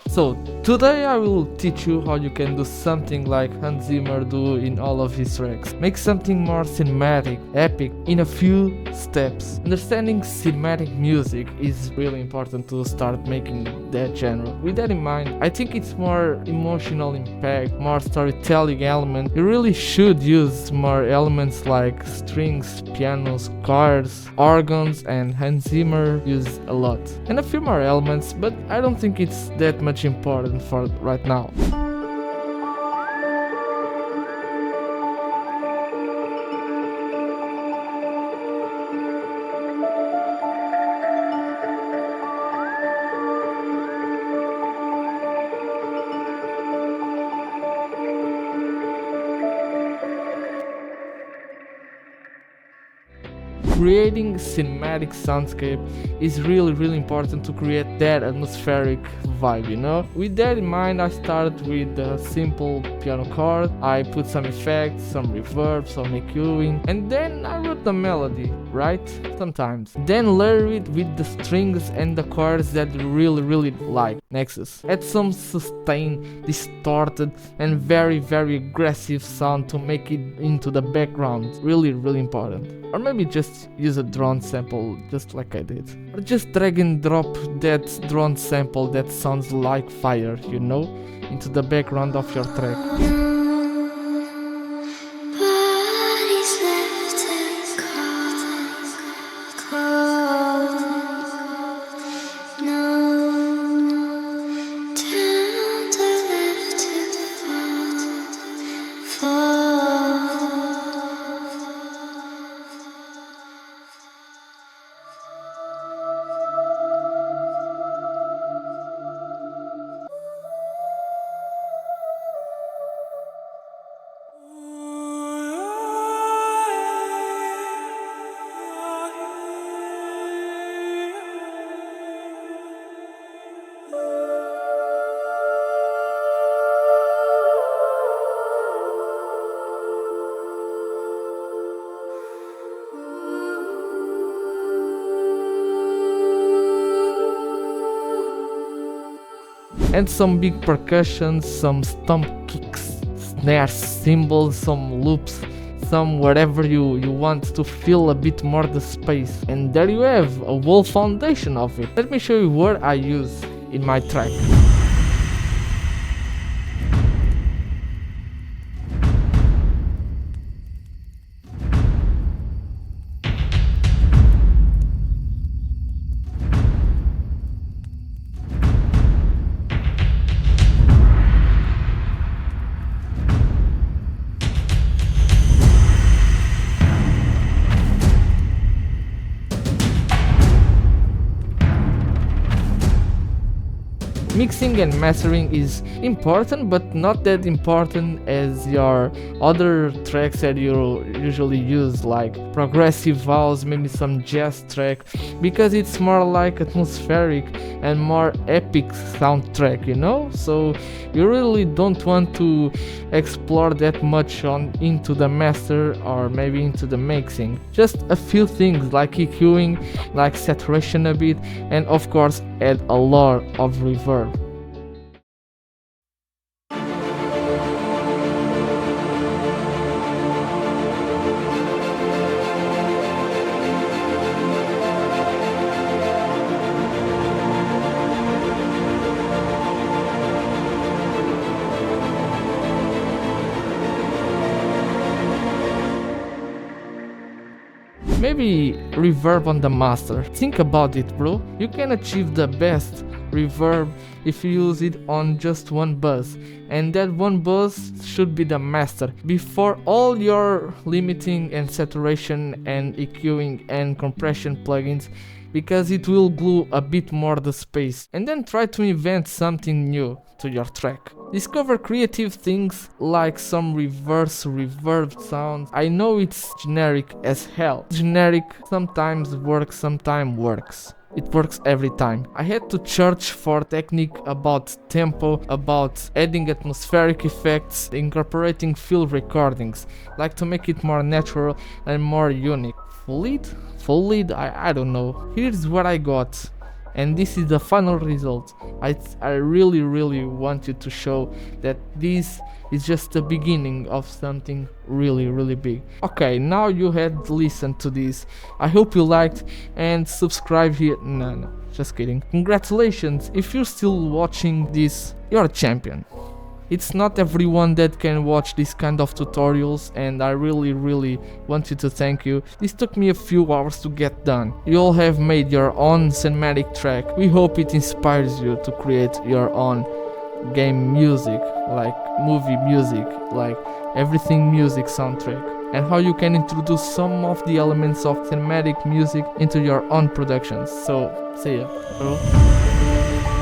So today I will teach you how you can do something like Hans Zimmer do in all of his tracks. Make something more cinematic, epic, in a few steps. Understanding cinematic music is really important to start making that genre. With that in mind, I think it's more emotional impact, more storytelling element. You really should use more elements like strings, pianos, chords, organs, and Hans Zimmer use a lot. And a few more elements, but I don't think it's that much important for right now. Creating cinematic soundscape is really important to create that atmospheric vibe, you know? With that in mind, I started with a simple piano chord. I put some effects, some reverb, some EQing, and then I wrote the melody, right? Sometimes. Then layer it with the strings and the chords that you really like. Nexus. Add some sustained, distorted, and very aggressive sound to make it into the background. Really important. Or maybe just use a drone sample just like I did. Or just drag and drop that drone sample that sounds like fire, you know, into the background of your track. And some big percussion, some stomp kicks, snares, cymbals, some loops, some whatever you want to fill a bit more the space. And there you have a whole foundation of it. Let me show you what I use in my track. Mixing and mastering is important, but not that important as your other tracks that you usually use, like progressive house, maybe some jazz track, because it's more like atmospheric and more epic soundtrack, you know? So you really don't want to explore that much into the master or maybe into the mixing. Just a few things like EQing, like saturation a bit, and of course add a lot of reverb. Maybe reverb on the master. Think about it, bro. You can achieve the best reverb if you use it on just one buzz, and that one buzz should be the master before all your limiting and saturation and EQing and compression plugins, because it will glue a bit more the space. And then try to invent something new to your track. Discover creative things like some reverse reverb sounds. I know it's generic as hell. Generic sometimes works, sometimes works. It works every time. I had to search for technique about tempo, about adding atmospheric effects, incorporating field recordings, like to make it more natural and more unique. Full lead? Full lead? I don't know. Here's what I got. and this is the final result. I really want you to show that this is just the beginning of something really big. Okay, now you had listened to this. I hope you liked, and subscribe here. No, just kidding. Congratulations, if you're still watching this, you're a champion. It's not everyone that can watch this kind of tutorials, and I really want you to thank you. This took me a few hours to get done. You all have made your own cinematic track. We hope it inspires you to create your own game music, like movie music, like everything music soundtrack, and how you can introduce some of the elements of cinematic music into your own productions. So, see ya, bro.